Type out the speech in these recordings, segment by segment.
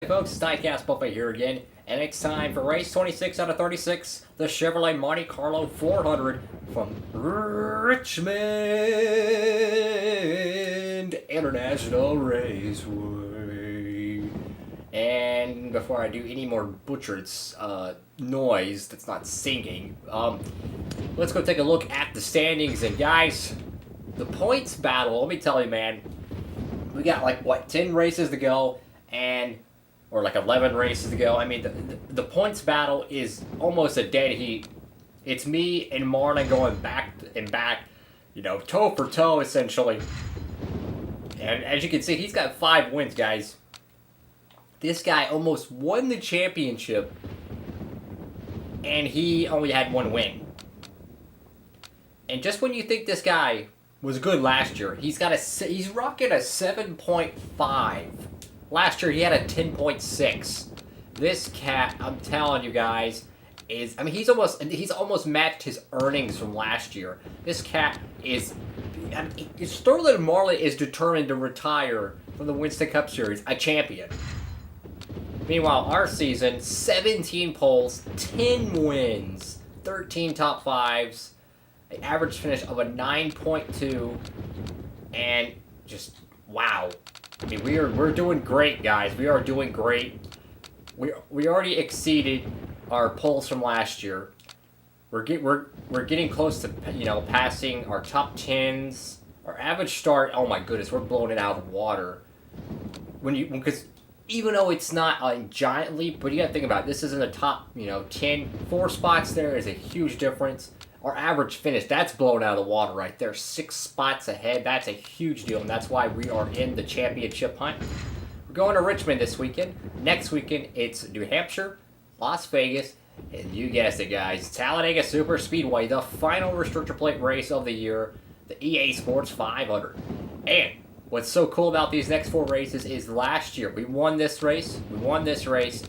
Hey folks, it's Diecast Buffet here again, and it's time for race 26 out of 36, the Chevrolet Monte Carlo 400 from Richmond International Raceway. And before I do any more butchered noise that's not singing, let's go take a look at the standings. And guys, the points battle, let me tell you, man, we got like, what, 10 races to go, or like 11 races to go. I mean, the points battle is almost a dead heat. It's me and Marna going back and back, toe for toe, essentially. And as you can see, he's got 5 wins, guys. This guy almost won the championship, and he only had 1 win. And just when you think this guy was good last year, he's rocking a 7.5. Last year, he had a 10.6. This cat, I'm telling you guys, he's almost matched his earnings from last year. This cat is, Sterling Marley is determined to retire from the Winston Cup Series a champion. Meanwhile, our season, 17 poles, 10 wins, 13 top 5s, an average finish of a 9.2, and just, wow. I mean, we're doing great, guys. We are doing great. We already exceeded our polls from last year. We're getting close to passing our top 10s. Our average start. Oh my goodness, we're blowing it out of the water. Because even though it's not a giant leap, but you gotta think about it, this is in the top 10. 4 spots there is a huge difference. Our average finish, that's blown out of the water right there. 6 spots ahead, that's a huge deal, and that's why we are in the championship hunt. We're going to Richmond this weekend. Next weekend, it's New Hampshire, Las Vegas, and you guessed it, guys, Talladega Super Speedway, the final restrictor plate race of the year, the EA Sports 500. And what's so cool about these next 4 races is last year, we won this race,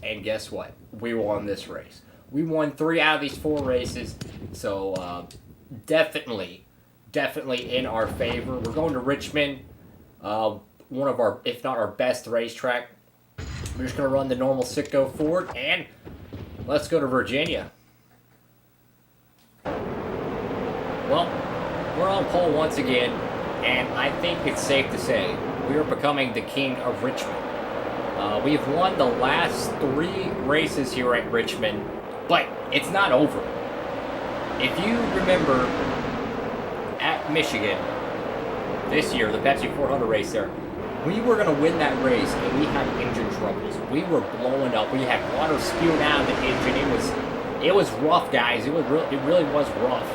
and guess what? We won this race. We won 3 out of these 4 races, so definitely in our favor. We're going to Richmond, one of our, if not our best racetrack. We're just going to run the normal Sitco Ford, and let's go to Virginia. Well, we're on pole once again, and I think it's safe to say we are becoming the king of Richmond. We've won the last 3 races here at Richmond, but it's not over. If you remember at Michigan this year, the Pepsi 400 race there, we were going to win that race, and we had engine troubles. We were blowing up. We had water spewing out of the engine. It was rough, guys. It really was rough.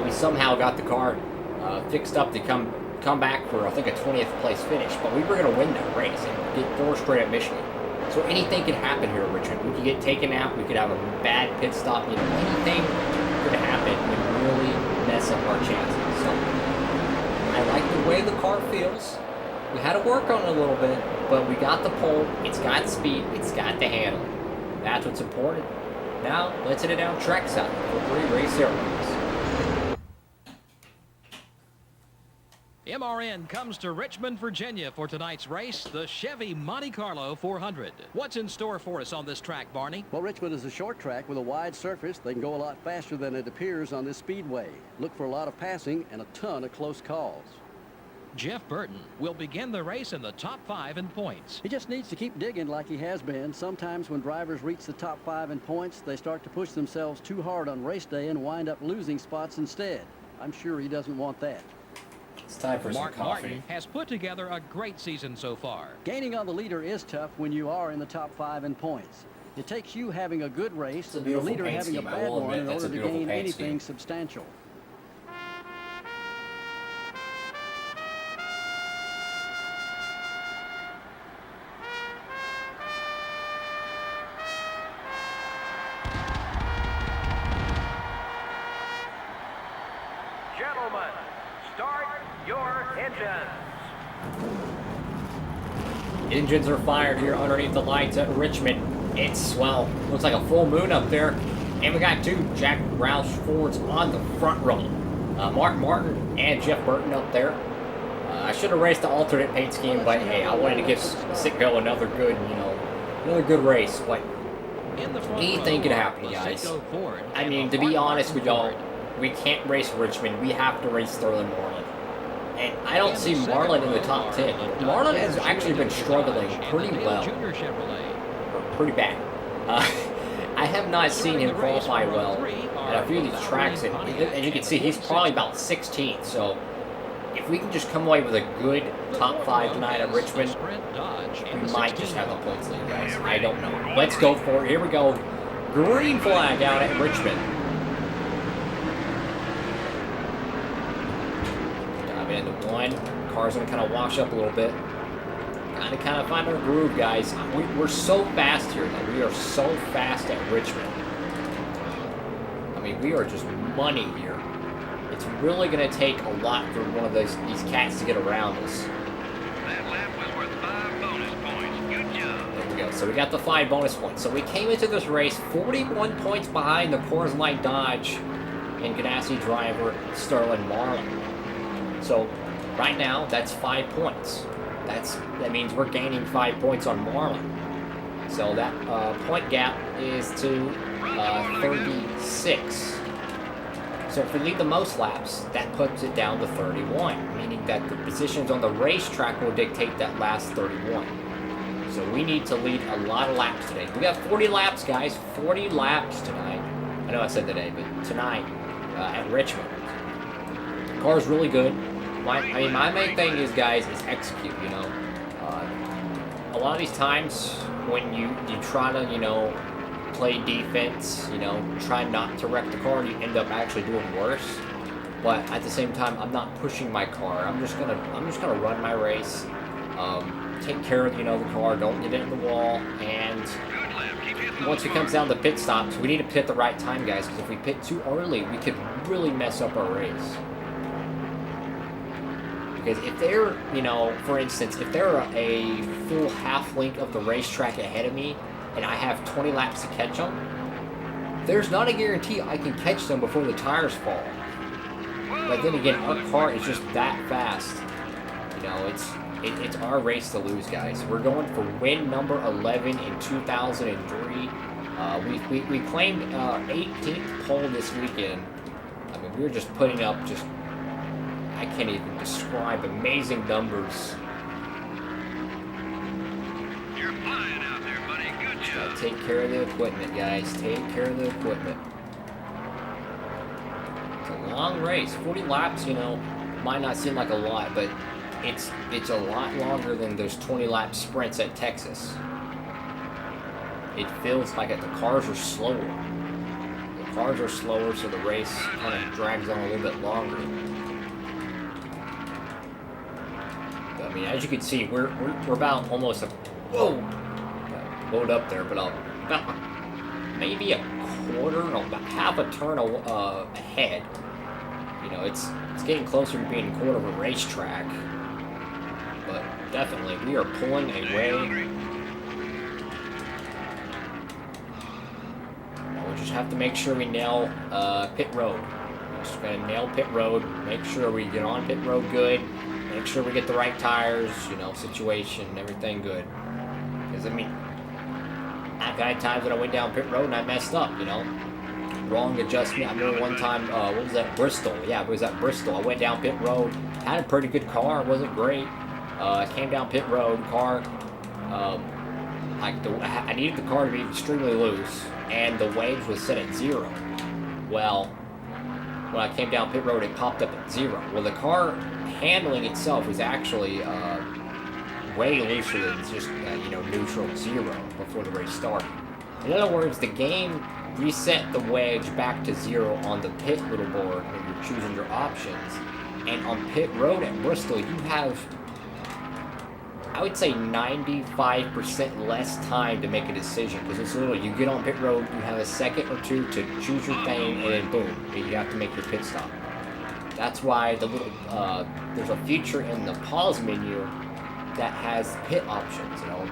We somehow got the car fixed up to come back for, I think, a 20th place finish. But we were going to win that race and get 4 straight at Michigan. So anything could happen here at Richmond. We could get taken out. We could have a bad pit stop. Anything could happen and really mess up our chances. So I like the way the car feels. We had to work on it a little bit, but we got the pole. It's got speed. It's got the handling. That's what's important. Now let's hit it down trackside for 3 race areas. MRN comes to Richmond, Virginia for tonight's race, the Chevy Monte Carlo 400. What's in store for us on this track, Barney? Well, Richmond is a short track with a wide surface. They can go a lot faster than it appears on this speedway. Look for a lot of passing and a ton of close calls. Jeff Burton will begin the race in the top 5 in points. He just needs to keep digging like he has been. Sometimes when drivers reach the top 5 in points, they start to push themselves too hard on race day and wind up losing spots instead. I'm sure he doesn't want that. It's time for some Mark coffee. Martin has put together a great season so far. Gaining on the leader is tough when you are in the top 5 in points. It takes you having a good race and the leader having a bad one in order to gain anything substantial. Gentlemen, start your engines. Engines are fired here underneath the lights at Richmond. It's, well, looks like a full moon up there. And we got 2 Jack Roush Fords on the front row. Mark Martin and Jeff Burton up there. I should have raced the alternate paint scheme, but hey, I wanted to give Sitco another good, another good race. But anything could happen, guys. I mean, to be honest with y'all, we can't race Richmond. We have to race Sterling Marlin. And I don't see Marlin in the top 10. Marlin has actually been struggling pretty well. Or pretty bad. I have not seen him qualify well at a few of these tracks. And you can see he's probably about 16th. So if we can just come away with a good top 5 tonight at Richmond, we might just have a points lead, guys. I don't know. Let's go for it. Here we go. Green flag out at Richmond. Into one. Car's gonna kind of wash up a little bit. Gotta kind of find our groove, guys. We're so fast here, though. We are so fast at Richmond. I mean, we are just money here. It's really gonna take a lot for one of these cats to get around us. That lap was worth 5 bonus points. Good job. There we go. So we got the 5 bonus points. So we came into this race 41 points behind the Coors Light Dodge and Ganassi driver Sterling Marlin. So, right now, that's 5 points. That means we're gaining 5 points on Marlin. So that point gap is to 36. So if we lead the most laps, that puts it down to 31, meaning that the positions on the racetrack will dictate that last 31. So we need to lead a lot of laps today. We got 40 laps, guys. 40 laps tonight. I know I said today, but tonight at Richmond. The car's really good. My main thing is, guys, is execute, a lot of these times when you try to, play defense, try not to wreck the car, you end up actually doing worse. But at the same time, I'm not pushing my car. I'm just gonna run my race, take care of, the car, don't get it in the wall, and once it comes down to pit stops, we need to pit at the right time, guys, because if we pit too early, we could really mess up our race. Because if they're, for instance, if they're a full half length of the racetrack ahead of me, and I have 20 laps to catch them, there's not a guarantee I can catch them before the tires fall. But then again, our car is just that fast. It's our race to lose, guys. We're going for win number 11 in 2003. We claimed 18th pole this weekend. I mean, we were just putting up I can't even describe amazing numbers. You're flying out there, buddy. Good job. Take care of the equipment, guys. Take care of the equipment. It's a long race. 40 laps, might not seem like a lot, but it's a lot longer than those 20-lap sprints at Texas. It feels like the cars are slower. The cars are slower, so the race kind of drags on a little bit longer. I mean, as you can see, we're about almost load up there, but about maybe a quarter, no, about half a turn ahead. It's getting closer to being a quarter of a racetrack, but definitely we are pulling away. We just have to make sure we nail pit road. We're just gonna nail pit road. Make sure we get on pit road good. Make sure we get the right tires, situation, everything good. Because, I've had times when I went down pit road and I messed up, Wrong adjustment. I remember one time, what was that? Bristol. Yeah, it was at Bristol. I went down pit road. Had a pretty good car. It wasn't great. Came down pit road. Car, I needed the car to be extremely loose. And the waves was set at 0. Well, when I came down pit road, it popped up at 0. Well, the car handling itself was actually way looser than just neutral 0 before the race started. In other words, the game reset the wedge back to 0 on the pit little board when you're choosing your options. And on pit road at Bristol, you have, I would say, 95% less time to make a decision, because it's literally, you get on pit road, you have a second or two to choose your thing, and then boom, you have to make your pit stop. That's why the little there's a feature in the pause menu that has pit options. I'll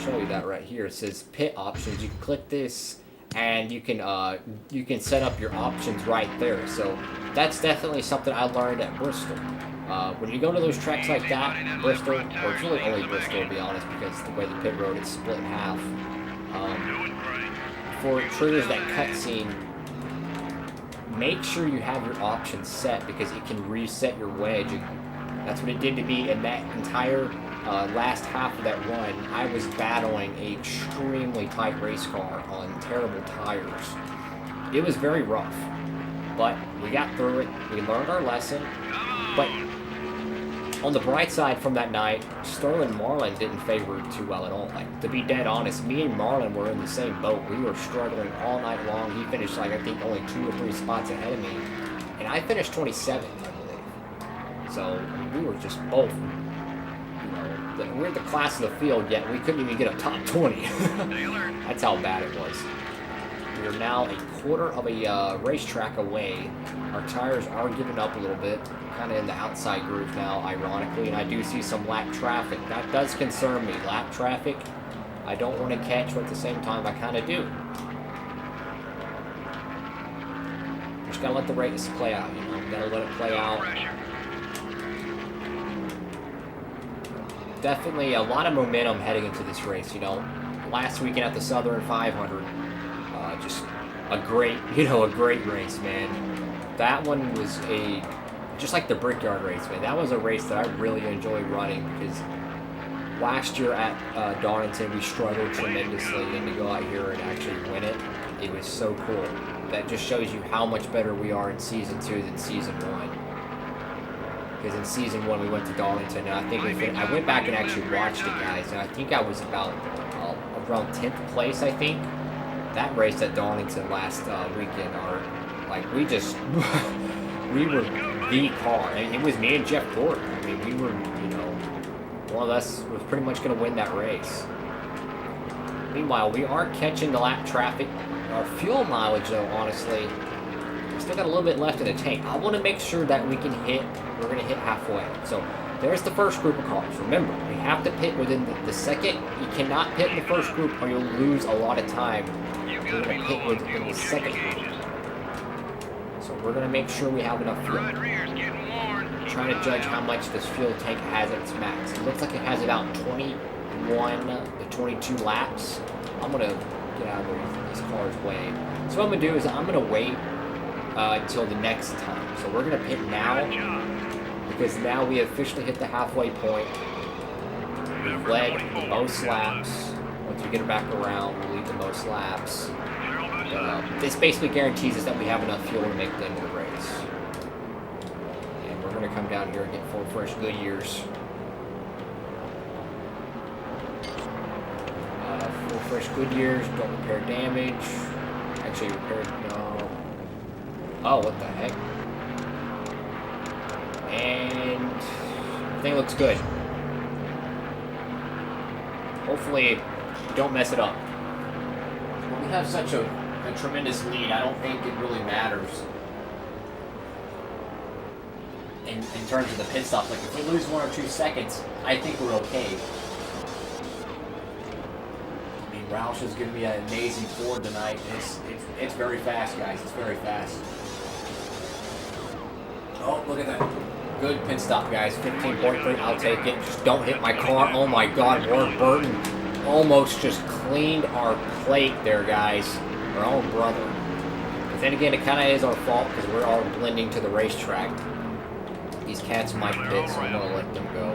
show you that right here. It says pit options. You can click this, and you can set up your options right there. So that's definitely something I learned at Bristol. When you go to those tracks like that, Bristol, or it's really only Bristol to be honest, because the way the pit road is split in half. For it triggers that cutscene, make sure you have your options set because it can reset your wedge. That's what it did to me in that entire last half of that run. I was battling an extremely tight race car on terrible tires. It was very rough, but we got through it. We learned our lesson, but on the bright side from that night, Sterling Marlin didn't favor it too well at all. Like, to be dead honest, me and Marlin were in the same boat. We were struggling all night long. He finished, like, I think only 2 or 3 spots ahead of me. And I finished 27th, I believe. So, we were just both, you know, we're the class of the field, yet we couldn't even get a top 20. That's how bad it was. We are now a quarter of a racetrack away. Our tires are giving up a little bit, kind of in the outside groove now, ironically, and I do see some lap traffic. That does concern me. Lap traffic, I don't want to catch, but at the same time, I kind of do. Just gotta let the race play out, you know, gotta let it play out. Definitely a lot of momentum heading into this race, you know. Last weekend at the Southern 500, just a great race, man. That one was just like the Brickyard race, man. That was a race that I really enjoyed running because last year at Darlington we struggled tremendously, and to go out here and actually win it, it was so cool. That just shows you how much better we are in Season 2 than Season 1. Because in Season 1 we went to Darlington, and I think I went back and actually watched it, guys, and I think I was about around 10th place, I think. That race at Darlington last weekend, we just, we were the car. And it was me and Jeff Gordon. I mean, we were, you know, one of us was pretty much going to win that race. Meanwhile, we are catching the lap traffic. Our fuel mileage, though, honestly, we still got a little bit left in the tank. I want to make sure that we're going to hit halfway. So there's the first group of cars. Remember, we have to pit within the second. You cannot pit in the first group or you'll lose a lot of time. We're going to pit within the second group. So we're going to make sure we have enough fuel. I'm trying to judge how much this fuel tank has at its max. It looks like it has about 21 to 22 laps. I'm going to get out of this car's way. So what I'm going to do is I'm going to wait until the next time. So we're going to pit now because now we officially hit the halfway point. We've led the most laps. Once we get it back around, we'll lead the most laps. This basically guarantees us that we have enough fuel to make the end of the race. And we're going to come down here and get 4 fresh Goodyears. 4 fresh Goodyears, don't repair damage. Actually, repair, no. Oh, what the heck? And everything looks good. Hopefully, don't mess it up. When we have such a tremendous lead, I don't think it really matters in terms of the pit stop. Like, if we lose 1 or 2 seconds, I think we're okay. I mean, Roush is giving me an amazing Ford tonight. It's very fast, guys. It's very fast. Oh, look at that. Good pit stop, guys. 15.3. I'll take it. Just don't hit my car. Oh my God, Warren Burton almost just cleaned our plate there, guys. Our own brother. But then again, it kind of is our fault because we're all blending to the racetrack. These cats might pit, so I'm going to let them go.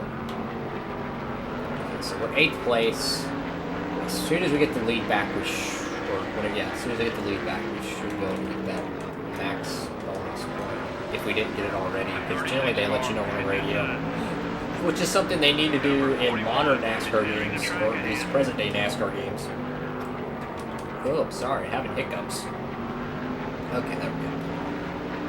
Okay, so we're 8th place. As soon as we get the lead back, as soon as I get the lead back, we should go and get that max bonus point. If we didn't get it already, because generally they let you know on the radio. Which is something they need to do in modern NASCAR games, or at least present-day NASCAR games. Oh, sorry, having hiccups. Okay, there we go.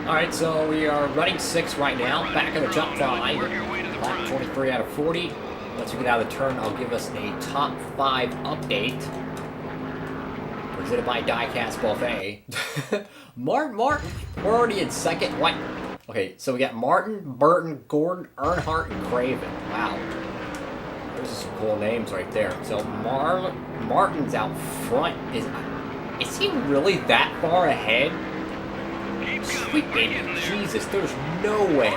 Alright, so we are running 6th right now, back in the top 5. Lap 23 out of 40. Once we get out of the turn, I'll give us a top 5 update. Presented by Diecast Buffet. Martin, we're already in 2nd. What? Okay, so we got Martin, Burton, Gordon, Earnhardt, and Craven. Wow. Those are some cool names right there. So Martin's out front. Is he really that far ahead? Sweet baby Jesus, there's no way.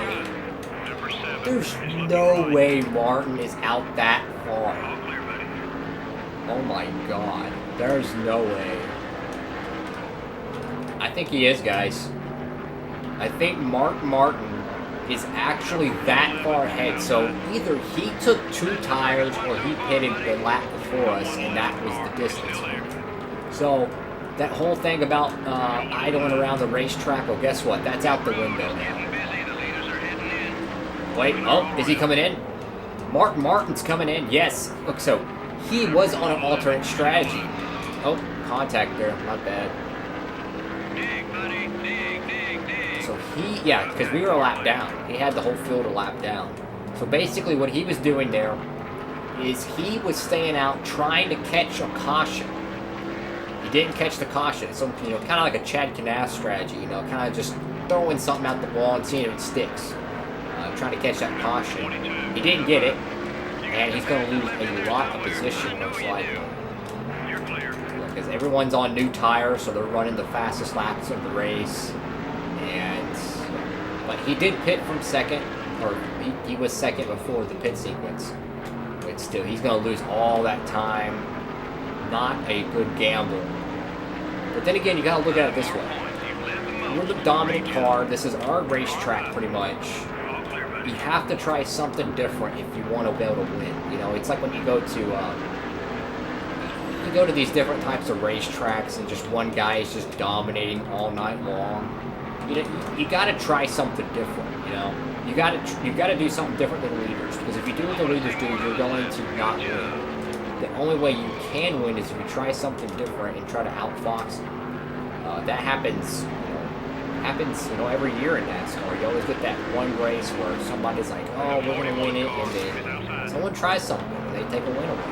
There's no way Martin is out that far. All clear, buddy. Oh my god. There's no way. I think he is, guys. I think Mark Martin is actually that far ahead. So either he took 2 tires or he pitted the lap before us, and that was the distance. So that whole thing about idling around the racetrack, well, guess what? That's out the window now. Busy. The leaders are heading in. Wait, oh, is he coming in? Mark Martin's coming in, yes. Look, so he was on an alternate strategy. Oh, contact there, not bad. Dig, buddy. Dig. So yeah, because we were a lap down. He had the whole field a lap down. So basically what he was doing there is he was staying out trying to catch a caution. He didn't catch the caution. So, kind of like a Chad Canas strategy, kind of just throwing something out the wall and seeing if it sticks. Trying to catch that caution. He didn't get it, and he's going to lose a lot of position most likely. You're clear. Because everyone's on new tires, so they're running the fastest laps of the race. But he did pit from second, or he was second before the pit sequence. But still, he's going to lose all that time. Not a good gamble. But then again, you got to look at it this way. We're the dominant car. This is our racetrack, pretty much. You have to try something different if you want to be able to win. It's like when you go to these different types of racetracks and just one guy is just dominating all night long. You got to try something different. You got to do something different than the leaders, because if you do what the leaders do, you're going to not win. The only way you can win is if you try something different and try to outfox them. That happens every year in NASCAR. You always get that one race where somebody's like, oh, we're going to win it, and then someone tries something and they take a win away.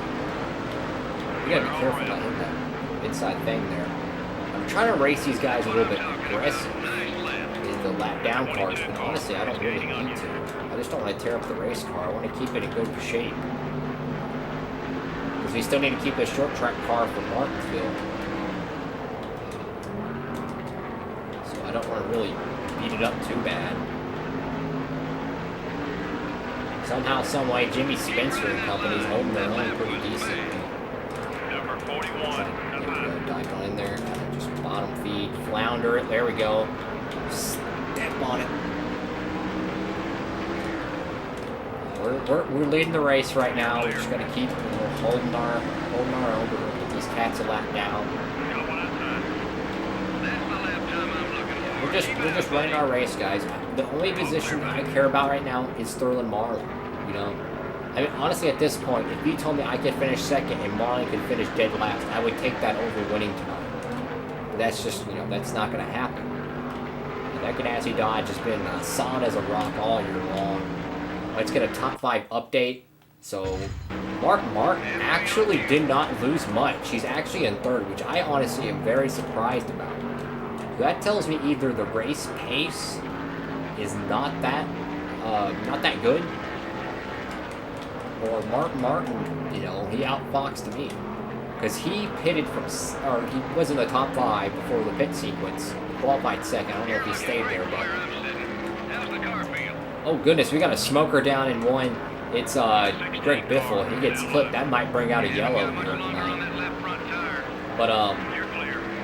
You got to be careful not hitting that inside thing there. I'm trying to race these guys a little bit aggressive in the lap down cars, but honestly, I don't really need to. I just don't want to tear up the race car. I want to keep it in good shape. Because we still need to keep a short track car for Martinsville. So I don't want to really beat it up too bad. Somehow, someway, Jimmy Spencer and company's holding their own pretty decently. Number 41. Dive on in there, just bottom feed, flounder it. There we go. Step on it. We're leading the race right now. We're just gonna keep holding our own. We're get these cats a lap down. We're just running our race, guys. The only position I care about right now is Sterling Marlin. I mean, honestly, at this point, if you told me I could finish second and Marlin could finish dead last, I would take that over winning tonight. But that's just, that's not going to happen. And that Ganassi Dodge has been solid as a rock all year long. Let's get a top 5 update. So, Mark Martin actually did not lose much. He's actually in third, which I honestly am very surprised about. That tells me either the race pace is not that good, or Mark Martin, he outfoxed me. Because he pitted he was in the top 5 before the pit sequence. Qualified second. I don't know if he stayed there, but... Oh goodness, we got a smoker down in one. It's Greg Biffle. He gets clipped. That might bring out a yellow here tonight. But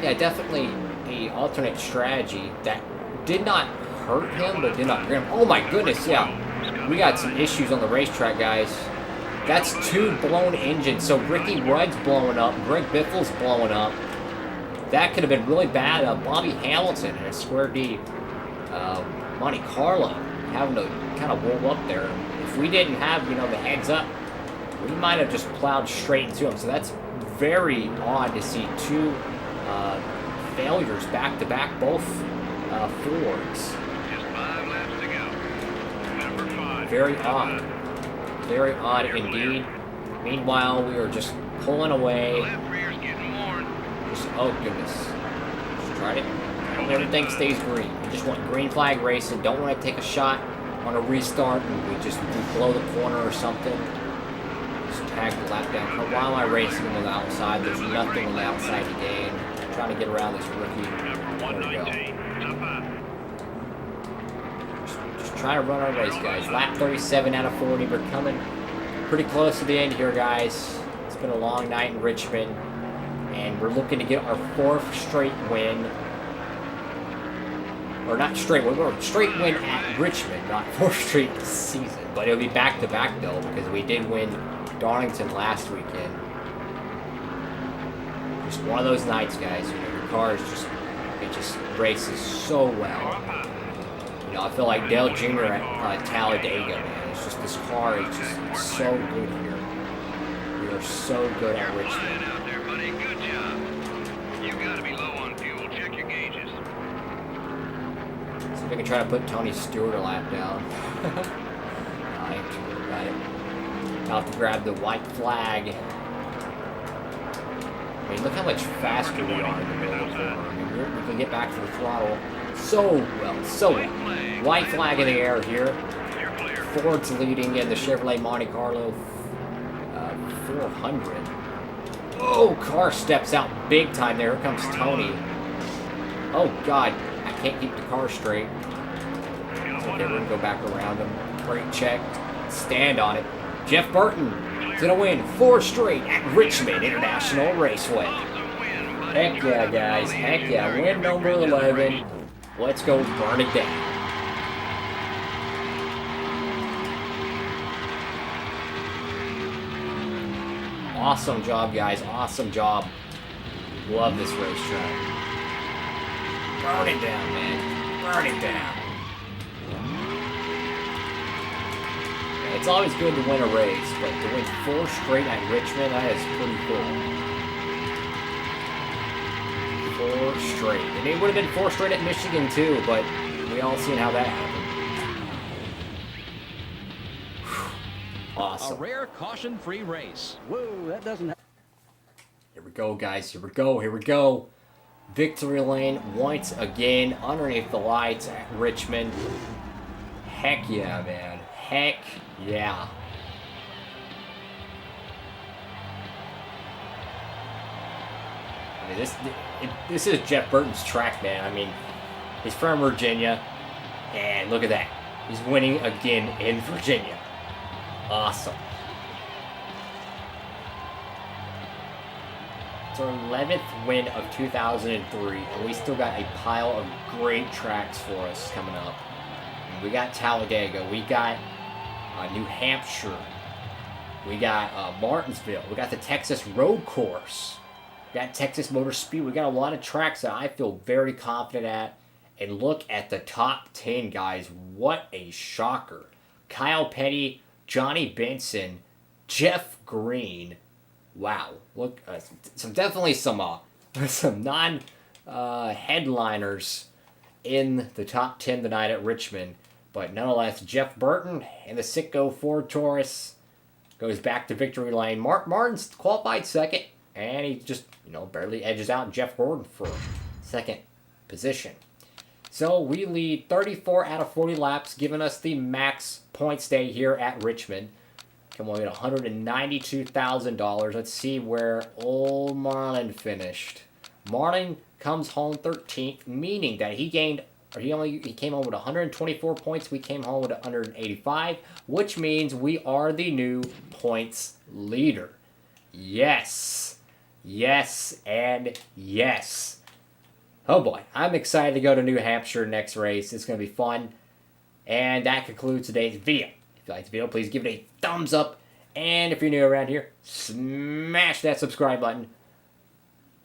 yeah, definitely a alternate strategy that did not hurt him, but did not grab him. Oh my goodness, yeah. We got some issues on the racetrack, guys. That's 2 blown engines. So Ricky Rudd's blowing up. Greg Biffle's blowing up. That could have been really bad. Bobby Hamilton in a square D. Monte Carlo having to kind of roll up there. If we didn't have, the heads up, we might have just plowed straight into him. So that's very odd to see 2 failures back to back, both Fords. Just 5 laps to go. Number 5. Very odd. Very odd indeed. Meanwhile, we were just pulling away. Left rear's getting worn. Oh goodness. Just tried it. Everything stays green. We just want green flag racing. Don't want to take a shot on a restart and we blow the corner or something. Just tag the lap down. While I'm racing on the outside, there's nothing on the outside to gain. I'm trying to get around this rookie. There we go. Just trying to run our race, guys. Lap 37 out of 40. We're coming pretty close to the end here, guys. It's been a long night in Richmond, and we're looking to get our 4th straight win. Or not straight win, we're straight win at Richmond, not 4th straight this season. But it'll be back-to-back, though, because we did win Darlington last weekend. Just one of those nights, guys. You know, your car is just, it just races so well. You know, I feel like Dale Jr. at Talladega, man. It's just this car is just so good here. We are so good at Richmond. Out there, buddy. Good job. You gotta be low on fuel. Check your gauges. See if I can try to put Tony Stewart a lap down. I ain't sure about it. I'll have to grab the white flag. I mean, look how much faster we are in the middle of the corner. I mean, we can get back to the throttle so well, so well. White flag in the air here. Ford's leading in the Chevrolet Monte Carlo 400. Oh, car steps out big time there. Here comes Tony. Oh, God. I can't keep the car straight. It's okay, we're going to go back around him. Brake check. Stand on it. Jeff Burton is going to win 4 straight at Richmond International Raceway. Heck yeah, guys. Heck yeah. Win number 11. Let's go burn it down. Awesome job, guys. Awesome job. Love this racetrack. Burn it down, man. Burn it down. It's always good to win a race, but to win 4 straight at Richmond, that is pretty cool. 4 straight. And it would have been 4 straight at Michigan too, but we all seen how that happened. Awesome. A rare caution-free race. Whoa, that doesn't happen. Here we go, guys. Here we go. Here we go. Victory lane once again underneath the lights at Richmond. Heck yeah, man. Heck yeah. I mean, this is Jeff Burton's track, man. I mean, he's from Virginia, and look at that. He's winning again in Virginia. Awesome. It's our 11th win of 2003, and we still got a pile of great tracks for us coming up. We got Talladega, we got New Hampshire, we got Martinsville, we got the Texas Road Course, we got Texas Motor Speed. We got a lot of tracks that I feel very confident at. And look at the top 10, guys. What a shocker. Kyle Petty, Johnny Benson, Jeff Green. Wow. Look, definitely some non-headliners in the top 10 tonight at Richmond. But nonetheless, Jeff Burton and the Sitco Ford Taurus goes back to victory lane. Mark Martin's qualified second, and he just, barely edges out Jeff Gordon for second position. So we lead 34 out of 40 laps, giving us the max points day here at Richmond. Come on, we get $192,000. Let's see where old Marlin finished. Marlin comes home 13th, meaning that he came home with 124 points. We came home with 185, which means we are the new points leader. Yes, yes, and yes. Oh boy, I'm excited to go to New Hampshire next race. It's going to be fun. And that concludes today's video. If you liked the video, please give it a thumbs up. And if you're new around here, smash that subscribe button.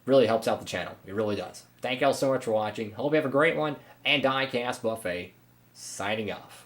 Really helps out the channel. It really does. Thank you all so much for watching. Hope you have a great one. And Diecast Buffet, signing off.